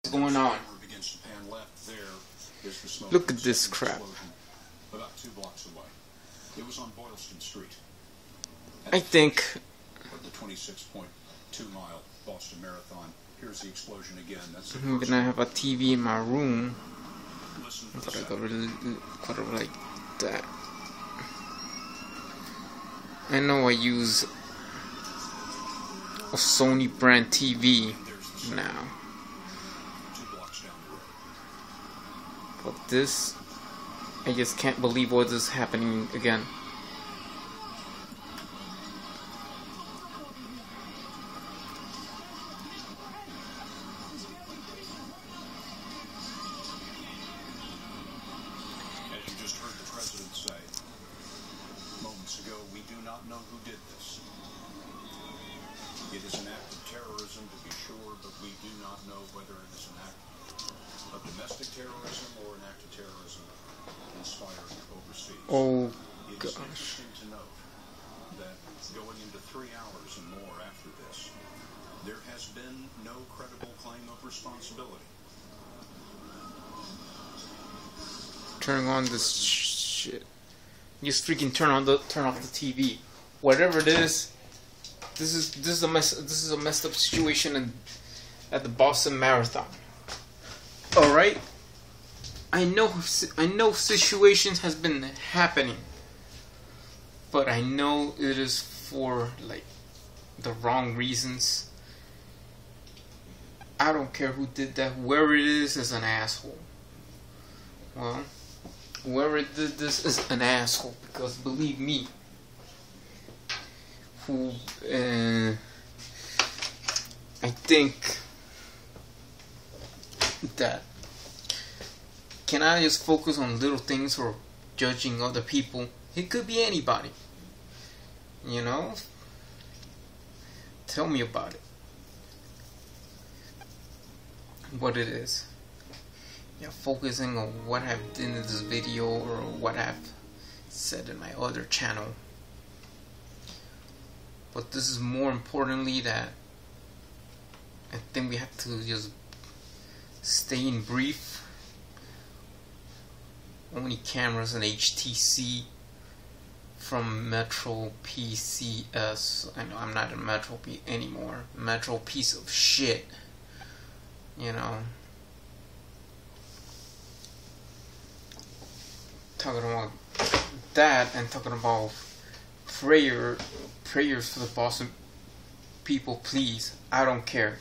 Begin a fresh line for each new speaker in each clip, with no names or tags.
What's going on? Look at this crap.
About 2 blocks away. It was on Boylston Street.
I think
The 26.2-mile Boston Marathon. Here's the explosion again. That's the
I'm gonna have a TV in my room,
Listen for
but
the
I got
sound.
really quite like that. I know I use a Sony brand TV now,
2 blocks down the road.
but this, I just can't believe what is happening again.
As you just heard the president say moments ago, we do not know who did this. It is an act of terrorism, to be sure, but we do not know whether it is an act of domestic terrorism or an act of terrorism inspired overseas.
Oh
It is
gosh.
interesting to note that going into 3 hours and more after this, there has been no credible claim of responsibility.
Turning on this shit. Just freaking turn off the TV. Whatever it is, this is a messed up situation at the Boston Marathon. All right, I know situations has been happening, but I know it is for like the wrong reasons. I don't care who did that. Whoever it is an asshole. Well, whoever did this is an asshole, because believe me, I think that, can I just focus on little things or judging other people? It could be anybody, you know. Tell me about it, what it is. Yeah, focusing on what I've done in this video or what I've said in my other channel. But this is more importantly that I think we have to just stay in brief. Only cameras and HTC from Metro PCS. I know I'm not in Metro P anymore. Metro piece of shit. You know. Talking about that and talking about prayers for the Boston people, please. I don't care.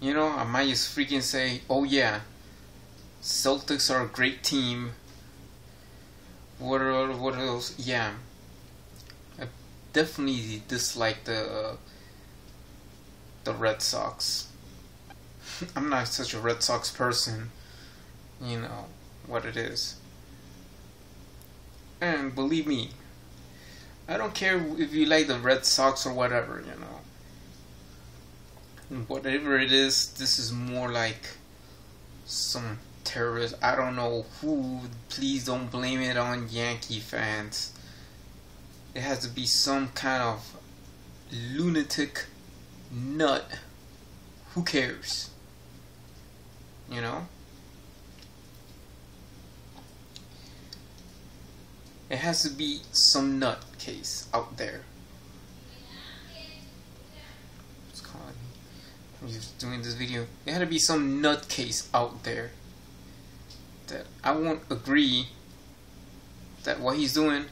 You know, I might just freaking say, oh yeah, Celtics are a great team. What else? Yeah, I definitely dislike the Red Sox. I'm not such a Red Sox person. You know what it is. And believe me, I don't care if you like the Red Sox or whatever, you know. Whatever it is, this is more like some terrorist. I don't know who. Please don't blame it on Yankee fans. It has to be some kind of lunatic nut. Who cares? You know? It has to be some nutcase out there. What's calling me? I'm just doing this video. There had to be some nutcase out there that I won't agree that what he's doing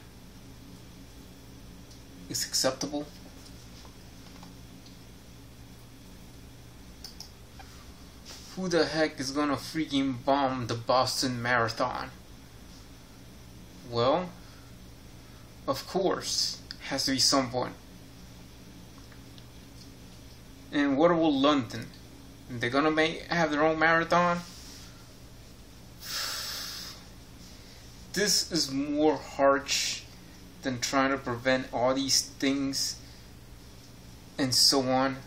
is acceptable. Who the heck is gonna freaking bomb the Boston Marathon? Well, of course, has to be someone. And what about London? They're gonna have their own marathon? This is more harsh than trying to prevent all these things and so on.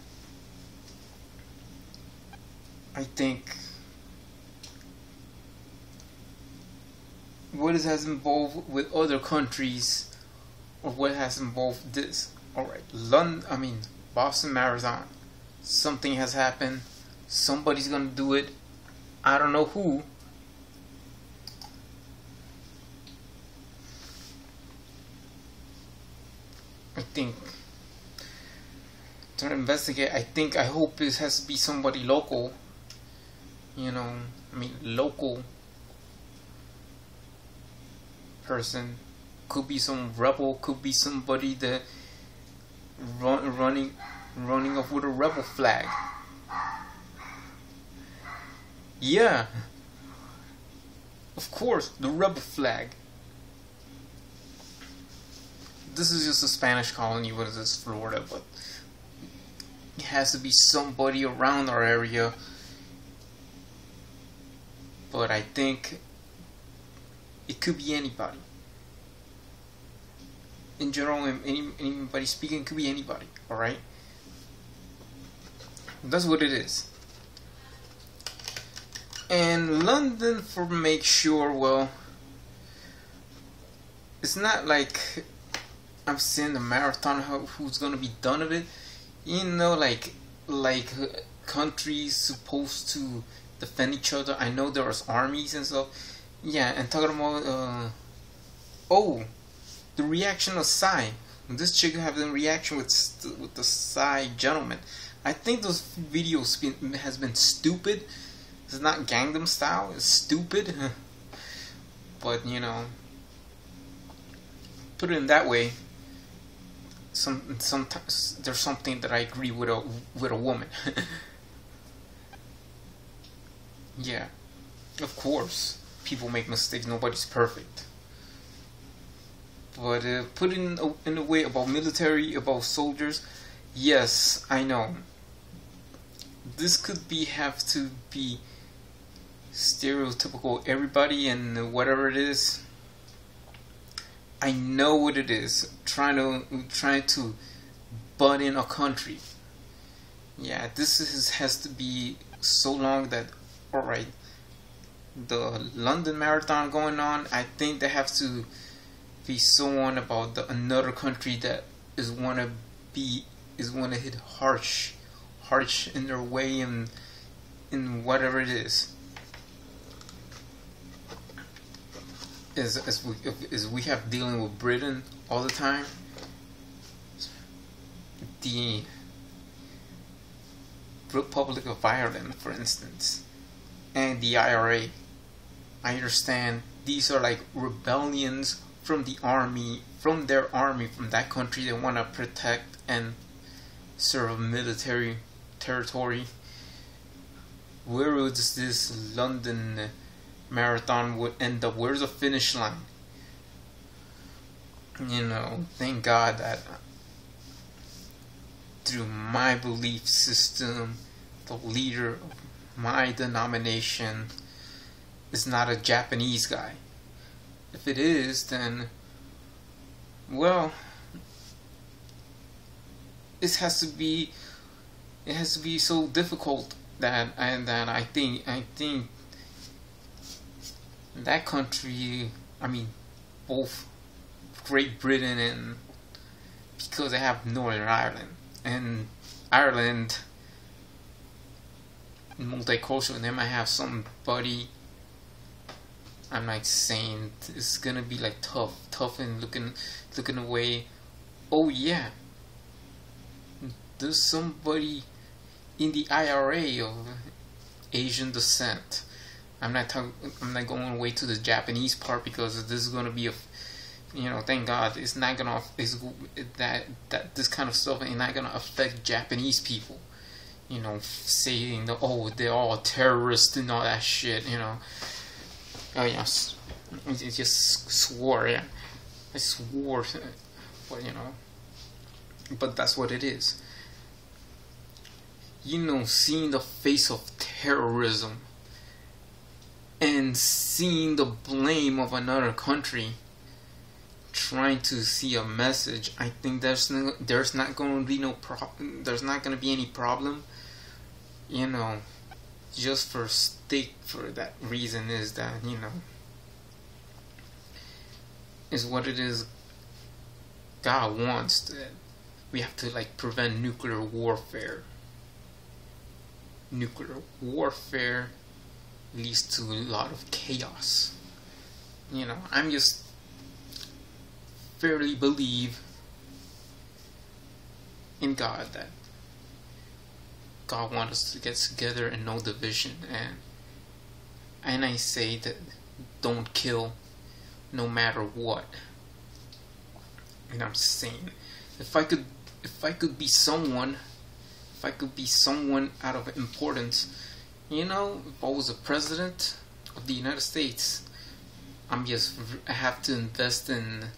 I think what it has involved with other countries, or what has involved this. Alright, Boston Marathon. Something has happened. Somebody's gonna do it. I don't know who. I think to investigate. I hope it has to be somebody local. You know, I mean, local person. Could be some rebel. Could be somebody that running off with a rebel flag. Yeah, of course, the rebel flag. This is just a Spanish colony. What is this, Florida? But it has to be somebody around our area. But I think it could be anybody. In general, anybody speaking, could be anybody. Alright? That's what it is. And London, for make sure, well, it's not like I'm seeing the marathon who's gonna be done of it. You know, like countries supposed to defend each other. I know there's armies and stuff. Yeah, and talking about the reaction of Psy. This chick having a reaction with the Psy gentleman. I think those videos has been stupid. It's not Gangnam Style. It's stupid. But you know, put it in that way. Sometimes there's something that I agree with a woman. Yeah, of course, people make mistakes. Nobody's perfect. But put it in a way about military, about soldiers. Yes, I know. This could have to be stereotypical everybody and whatever it is. I know what it is. Trying to butt in a country. Yeah, this has to be so long that, alright, the London Marathon going on, I think they have to be so on about another country that is wanna hit harsh in their way and in whatever it is. As we have dealing with Britain all the time, the Republic of Ireland, for instance, and the IRA. I understand these are like rebellions from the army, from that country. They want to protect and serve a military territory. Where would this London Marathon would end up? Where's the finish line? You know, thank God that through my belief system, the leader of my denomination is not a Japanese guy. If it is, then, well, it has to be so difficult that I think that country, I mean, both Great Britain and, because they have Northern Ireland, and Ireland multicultural, they might have somebody. I'm not saying it's gonna be like tough and looking away. Oh yeah, there's somebody in the IRA of Asian descent. I'm not going away to the Japanese part because this is gonna be thank God it's not gonna that this kind of stuff ain't not gonna affect Japanese people. You know, saying that they're all terrorists and all that shit. You know. Oh yes, I just swore. Yeah, I swore. But but that's what it is. You know, seeing the face of terrorism and seeing the blame of another country, trying to see a message. I think there's not going to be no problem. There's not going to be any problem. You know, just for that reason is that is what it is. God wants that we have to prevent nuclear warfare. Nuclear warfare leads to a lot of chaos. You know, I'm just fairly believe in God, that God wants us to get together and no division, and I say that don't kill no matter what. And I'm saying, if I could be someone out of importance, you know, if I was a president of the United States, I have to invest in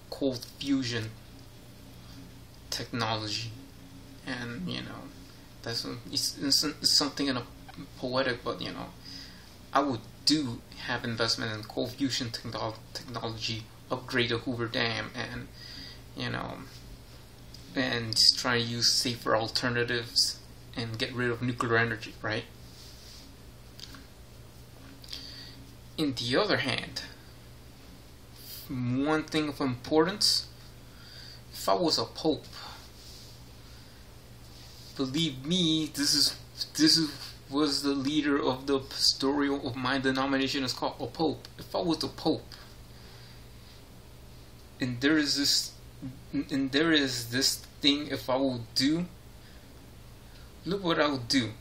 cold fusion technology, and you know, it's something in a poetic, but you know, I would have investment in cold fusion technology, upgrade the Hoover Dam, and you know, and just try to use safer alternatives and get rid of nuclear energy, right? In the other hand, one thing of importance, if I was a pope, believe me, this was the leader of the pastoral of my denomination is called a pope. If I was the pope, and there is this thing, if I will do, look what I would do.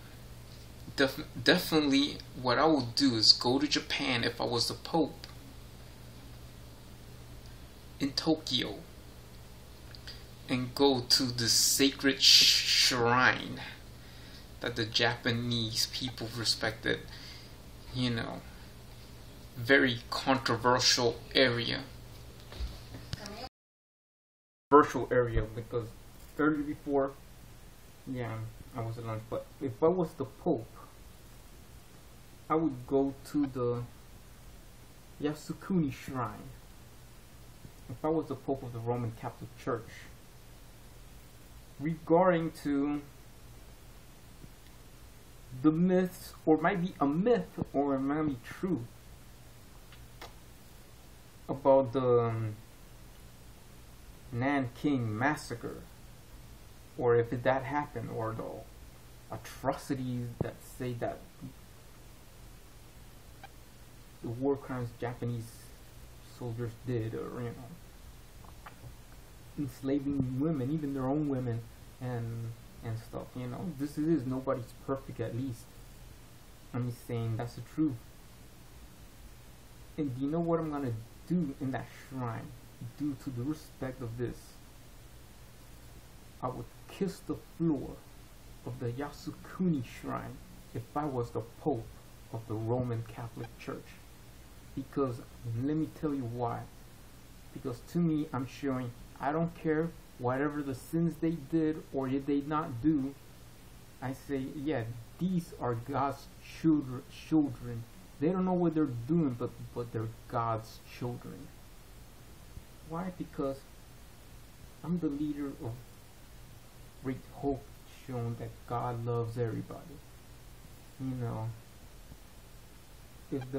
Definitely what I would do is go to Japan if I was the Pope, in Tokyo, and go to the sacred shrine that the Japanese people respected, you know, very controversial area. Because earlier before, yeah, I was at lunch, but if I was the Pope, I would go to the Yasukuni Shrine. If I was the Pope of the Roman Catholic Church, regarding to the myths, or might be a myth, or it might be true, about the Nanking massacre, or if that happened, or the atrocities that say that the war crimes Japanese soldiers did, or you know, enslaving women, even their own women, and stuff. You know, this is nobody's perfect. At least I'm just saying that's the truth. And do you know what I'm gonna do in that shrine? Due to the respect of this, I would kiss the floor of the Yasukuni Shrine if I was the Pope of the Roman Catholic Church. Because let me tell you why. Because to me, I'm showing I don't care whatever the sins they did or did they not do. I say, yeah, these are God's children. They don't know what they're doing, but they're God's children. Why? Because I'm the leader of great hope, showing that God loves everybody. You know, if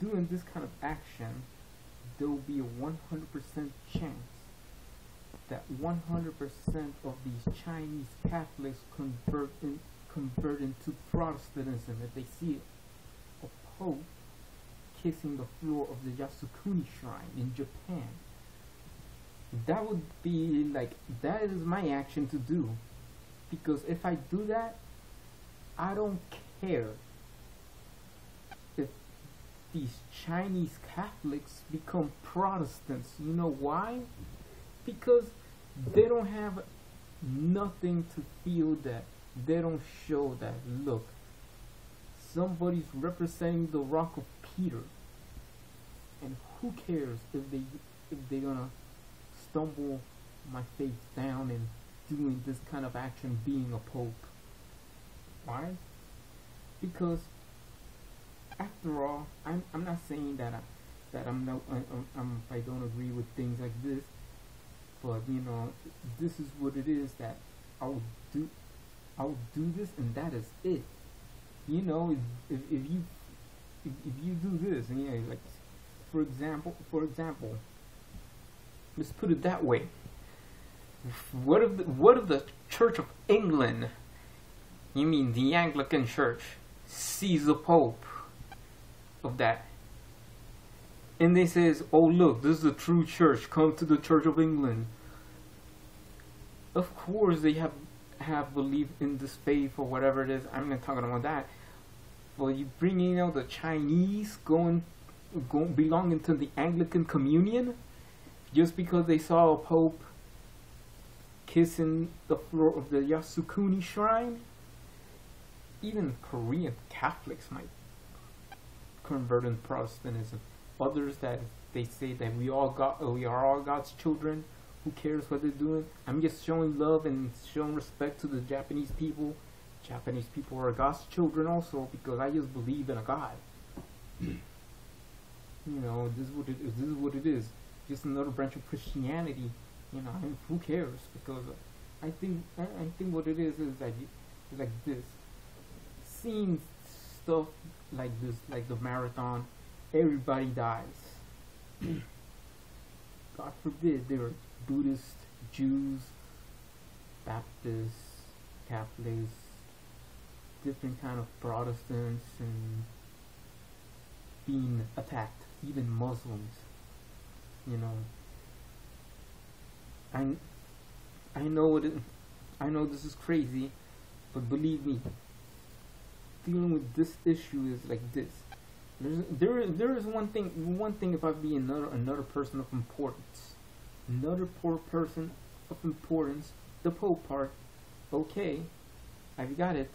doing this kind of action, there will be a 100% chance that 100% of these Chinese Catholics convert into Protestantism if they see a Pope kissing the floor of the Yasukuni Shrine in Japan. That would be like, that is my action to do. Because if I do that, I don't care if these Chinese Catholics become Protestants. You know why? Because they don't have nothing to feel that. They don't show that, look, somebody's representing the rock of Peter. And who cares if they're gonna stumble my faith down in doing this kind of action, being a pope. Why? Because after all, I'm not saying that I don't agree with things like this, but you know, this is what it is, that I'll do this, and that is it. You know, if you do this, and yeah, like for example, let's put it that way. What if the Church of England, you mean the Anglican Church, sees the Pope of that, and they says, "Oh look, this is the true church. Come to the Church of England." Of course, they have belief in this faith or whatever it is. I'm not talking about that. Well, you bringing out the Chinese belonging to the Anglican Communion just because they saw a Pope kissing the floor of the Yasukuni shrine. Even Korean Catholics might convert in Protestantism. Others that they say that we are all God's children. Who cares what they're doing? I'm just showing love and showing respect to the Japanese people. Japanese people are God's children also, because I just believe in a God. You know, this is what it is. This is what it is. Just another branch of Christianity. You know, I mean, who cares? Because I think what it is like this. Seeing stuff like this, like the marathon, everybody dies. God forbid there are Buddhists, Jews, Baptists, Catholics, different kind of Protestants, and being attacked, even Muslims. You know, I know I know this is crazy, but believe me, dealing with this issue is like this. There is one thing if I be another person of importance. Another poor person of importance, the Pope part. Okay, I've got it.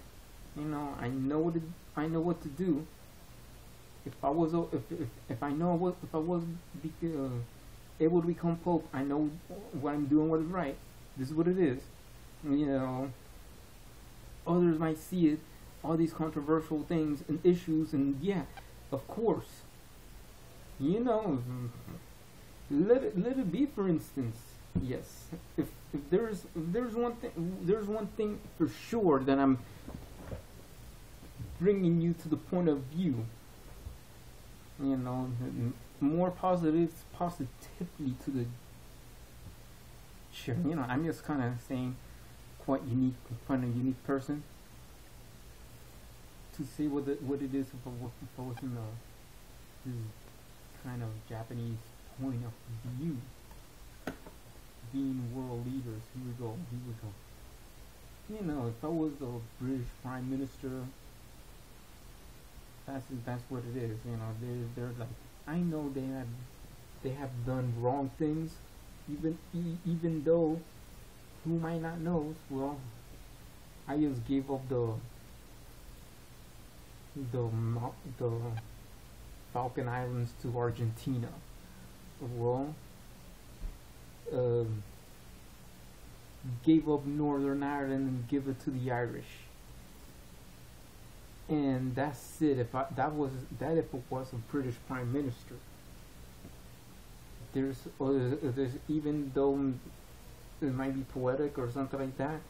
You know, I know what to do. If I was able to become Pope, I know what I'm doing, what is right. This is what it is. You know, others might see it, all these controversial things and issues, and yeah, of course, you know. Let it be. For instance, yes. If there's one thing for sure that I'm bringing you to the point of view. You know, more positively to the sure. You know, I'm just kind of saying quite a unique person to say what it is if I was in this kind of Japanese point of view, being world leaders. Here we go. You know, if I was the British Prime Minister, that's what it is. You know, they're like, I know they have done wrong things, even though who might not know. Well, I just gave up the Falkland Islands to Argentina. Well, gave up Northern Ireland and give it to the Irish, and that's it. If it was a British Prime Minister, there's even though it might be poetic or something like that.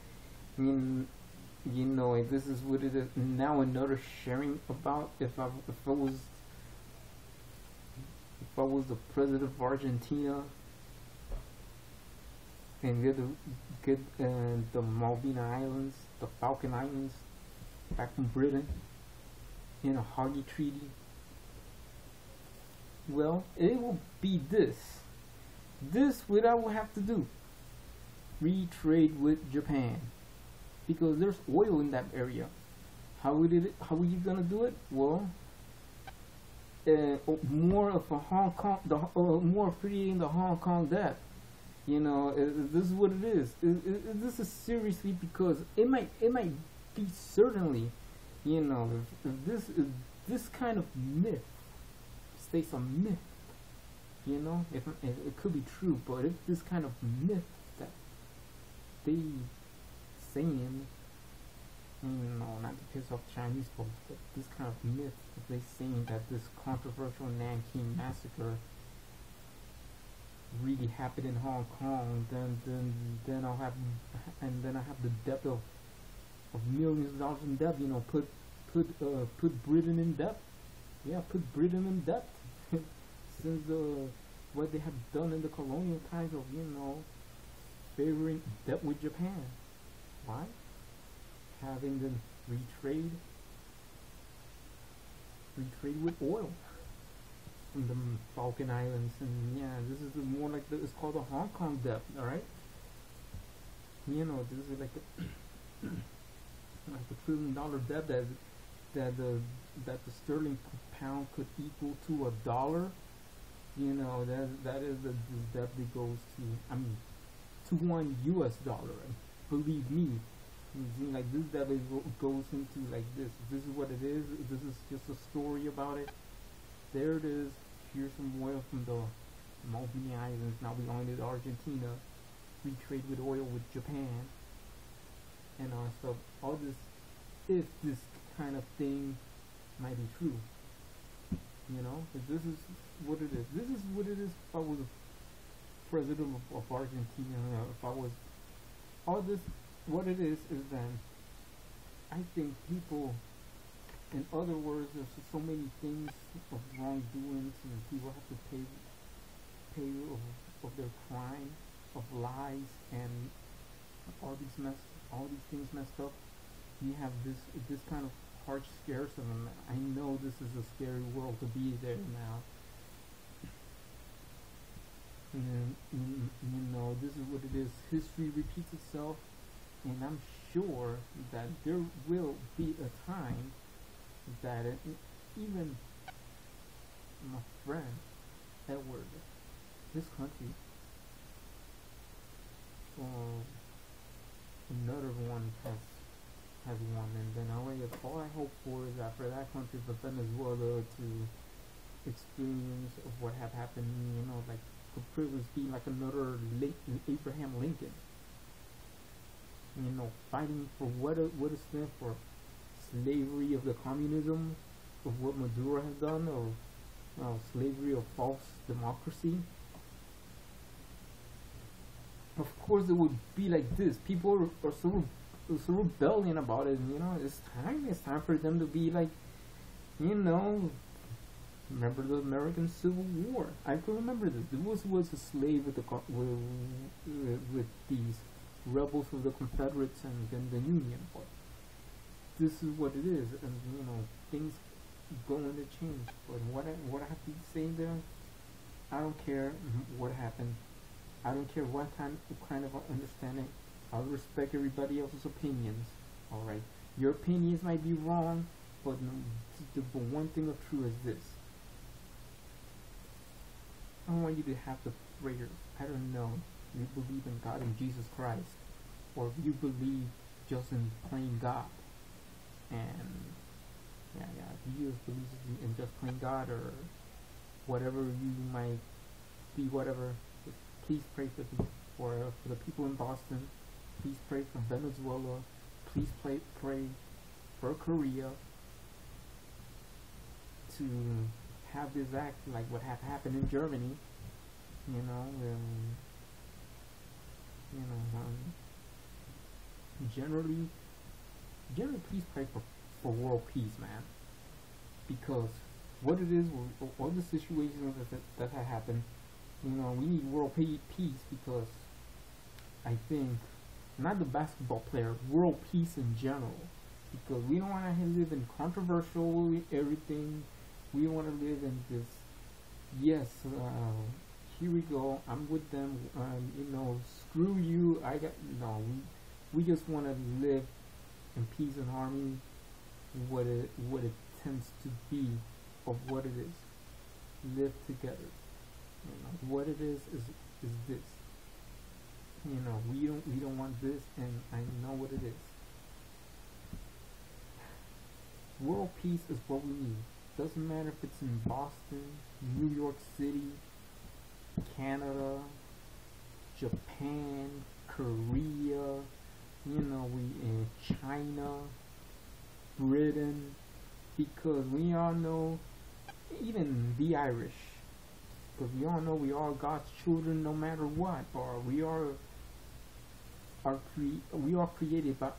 I mean, you know, this is what it is. Now another sharing about if I was the president of Argentina and get the Malvina Islands, the Falkland Islands, back from Britain in a Hoggy Treaty. Well, it will be this. This what I will have to do. Free trade with Japan, because there's oil in that area. How are you gonna do it? Well, more of a Hong Kong, more creating the Hong Kong debt. You know, this is what it is. This is seriously, because it might be certainly, you know, if this kind of myth states a myth. You know, if it could be true, but if this kind of myth that they saying, you know, not to piss off Chinese folks, but this kind of myth that they saying that this controversial Nanking massacre really happened in Hong Kong, then I'll have the debt of millions of dollars in debt. You know, put Britain in debt. Yeah, put Britain in debt. Since what they have done in the colonial times of, you know, favoring debt with Japan. Why? Having them free trade.
free trade with oil from the Falkland Islands, and yeah, this is more like it's called the Hong Kong debt. All right, this is like like $1 trillion debt that the sterling pound could equal to $1. That is the debt that goes to $1. And believe me, like this debt goes into like this. This is what it is. This is just a story about it. There it is. Here's some oil from the Malvine Islands, now belonging to Argentina. Free trade with oil with Japan. And so all this, if this kind of thing might be true, if this is what it is. This is what it is. If I was a president of Argentina, if I was all this, what it is that I think people, in other words, there's so many things of wrongdoings, and people have to pay of their crime, of lies, and all these things messed up. You have this kind of harsh scarism. I know this is a scary world to be there now. And this is what it is. History repeats itself, and I'm sure that there will be a time that even my friend Edward, this country, another one has won, and then all I hope for is that for that country, for Venezuela, to experience of what have happened, like could privilege be like another Abraham Lincoln, fighting for what it stands for, slavery of the communism, of what Maduro has done, or slavery of false democracy. Of course, it would be like this. People are so rebellion about it, and it's time for them to be like, remember the American Civil War. I can remember this. It was a slave with these rebels of the Confederates and then the Union. But this is what it is, and things going to change. But what I have to say there, I don't care what happened. I don't care what kind of understanding. I'll respect everybody else's opinions. All right, your opinions might be wrong, but the one thing of true is this. I want you to have the prayers. I don't know. You believe in God and Jesus Christ, or you believe just in plain God, and if you just believe in just plain God, or whatever you might be, whatever. Please pray for the people in Boston. Please pray for Venezuela. Please pray for Korea to have this act like what have happened in Germany. Generally, please pray for world peace, man. Because what it is, all the situations that have happened, we need world peace, because I think, not the basketball player, world peace in general, because we don't want to live in controversial everything. We want to live in this, yes, here we go, I'm with them, screw you, we just want to live in peace and harmony, what it tends to be of what it is. Live together. What it is this. We don't want this, and I know what it is. World peace is what we need. Doesn't matter if it's in Boston, New York City, Canada, Japan, Korea, we in China, Britain, because we all know, even the Irish, because we all know we are God's children no matter what, or we are created by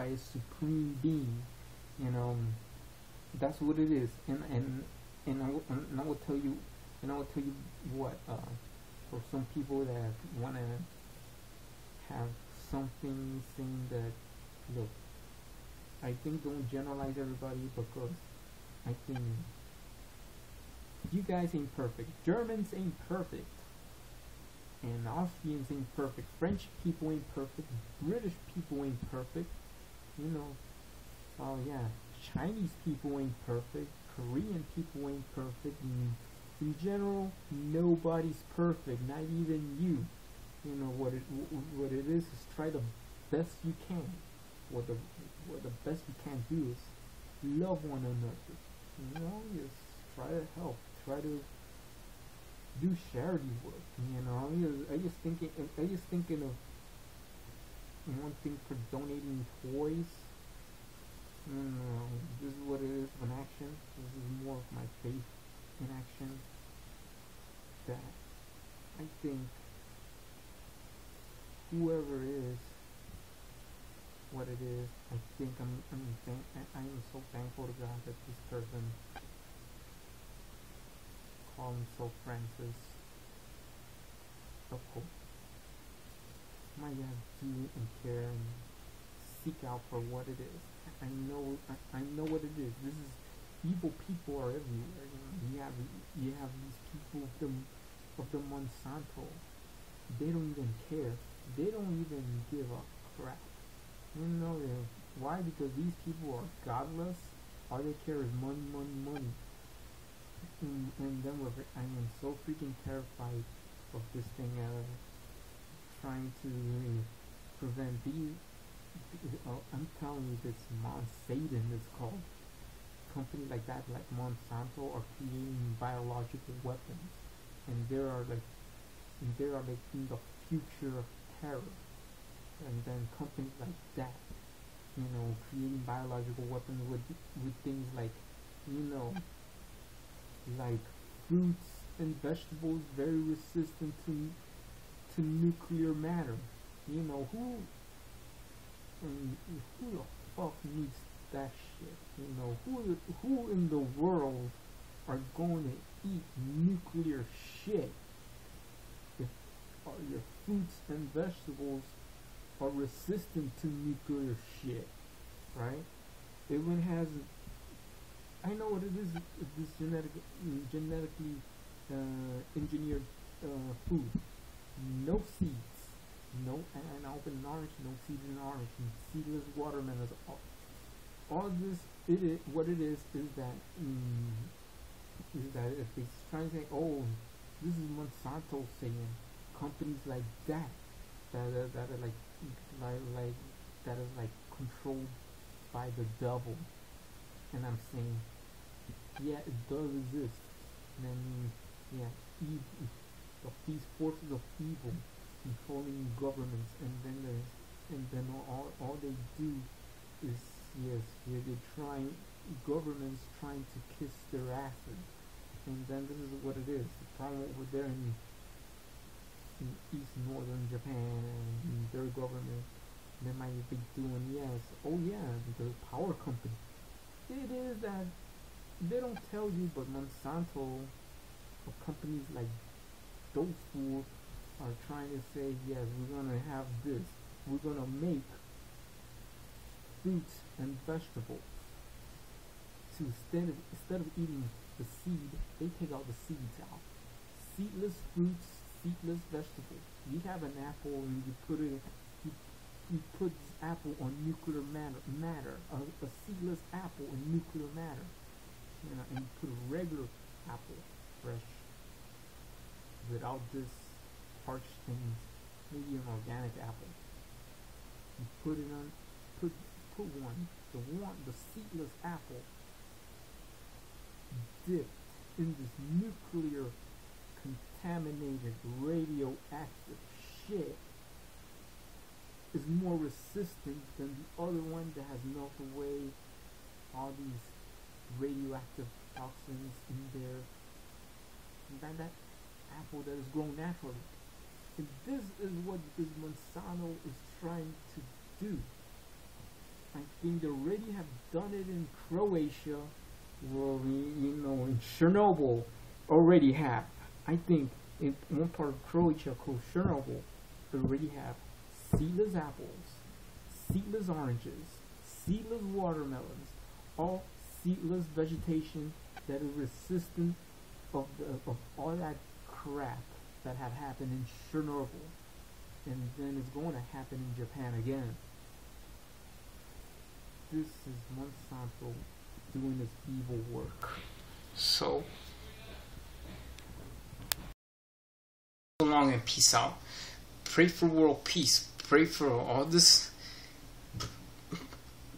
a supreme being. That's what it is. And I will tell you what, for some people that want to have something saying that, look, I think don't generalize everybody, because I think you guys ain't perfect. Germans ain't perfect. And Austrians ain't perfect. French people ain't perfect. British people ain't perfect. You know, oh yeah, Chinese people ain't perfect. Korean people ain't perfect. And in general, nobody's perfect. Not even you. You know what it is try the best you can. What the best you can do is love one another. You know, just try to help. Try to do charity work. You know, I just thinking of one thing for donating toys. You know, this is what it is in action. This is more of my faith in action. That I think whoever is what it is, I think I am so thankful to God that this person called himself Francis Yoko might have do and care and seek out for what it is. I know what it is. This is evil people are everywhere. You have these people of the Monsanto. They don't even care. They don't even give a crap. You know why? Because these people are godless. All they care is money, money, money. And then I am so freaking terrified of this thing trying to prevent these. I'm telling you, this Satan is called. Companies like that, like Monsanto, are creating biological weapons, and they are like in the future of terror. And then companies like that, you know, creating biological weapons with things like, you know, like fruits and vegetables very resistant to nuclear matter. You know, who the fuck needs that shit? You know, who in the world are going to eat nuclear shit if your fruits and vegetables are resistant to nuclear shit, right? It even has, I know what it is, this genetically engineered food. No seeds, no an open orange, no seeds in orange, and seedless watermelons. All this, what it is that if they try to say, oh, this is Monsanto saying, companies like that are like that is like controlled by the devil, and I'm saying, yeah, it does exist. And I mean, yeah, evil, these forces of evil controlling governments, and then all they do is governments trying to kiss their asses, and then this is what it is. The problem over there in East Northern Japan and their government, they might be doing the power company. It is that they don't tell you, but Monsanto or companies like those fools are trying to say, yes, we're gonna have this. We're gonna make fruits and vegetables. So instead of eating the seed, they take out the seeds out. Seedless fruits, seedless vegetables. You have an apple and you put this apple on nuclear matter, a seedless apple in nuclear matter, you know, and you put a regular apple, fresh, without this parched things, maybe an organic apple. You put it on, put the seedless apple dipped in this nuclear contaminated radioactive shit is more resistant than the other one that has melted away all these radioactive toxins in there. And that apple that is grown naturally. And this is what this Monsanto is trying to do. I think they already have done it in Croatia, well, you know, in Chernobyl already have. I think in one part of Croatia called Chernobyl, they already have seedless apples, seedless oranges, seedless watermelons, all seedless vegetation that is resistant of all that crap that had happened in Chernobyl, and then it's going to happen in Japan again. This is Monsanto doing its evil work.
So long and peace out. Pray for world peace. Pray for all this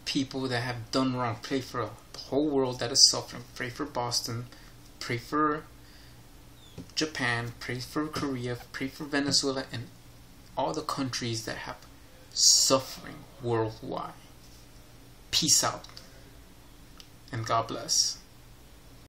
people that have done wrong. Pray for the whole world that is suffering. Pray for Boston. Pray for Japan. Pray for Korea. Pray for Venezuela and all the countries that have suffering worldwide. Peace out. And God bless.